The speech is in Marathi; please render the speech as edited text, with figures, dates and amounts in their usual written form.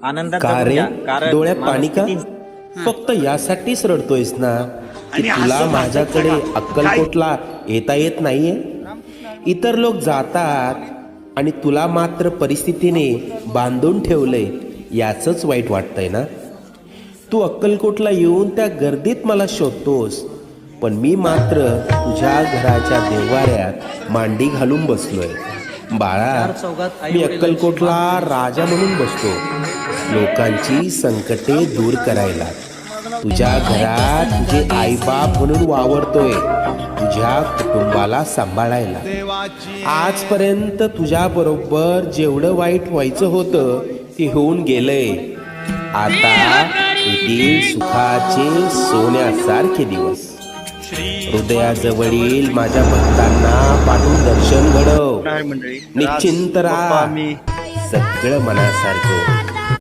आनंदात का जगून रे घ्या, कारण डोळ्यात माणूस पाणी का? किती- फक्त यासाठीच रडतोयस ना की आणि तुला असं माझ्याकडे वाटायचं का? अक्कलकोटला येता येत नाहीये? इतर लोक जातात आणि तुला मात्र परिस्थितीने बांधून ठेवलंय, याचंच वाईट वाटतंय ना? तू अक्कलकोटला येऊन त्या गर्दीत मला शोधतोस, पण मी मात्र तुझ्या घराच्या देव्हाऱ्यात मांडी घालून बसलोय. बाळा, मी अक्कलकोटला राजा म्हणून बसतो, लोकांची संकटे दूर करायला. तुझ्या घरात तुझे आईबाप म्हणून वावरतोय, तुझ्या कुटुंबाला सांभाळायला. आजपर्यंत तुझ्या बरोबर जेवढं वाईट व्हायचं होतं ते होऊन गेलंय. आता येतील सुखाचे सोन्यासारखे दिवस. हृदयाजवळील माझ्या भक्तांना पाठवून दर्शन घडव. निश्चिंत राहा, सगळं मनासारखं.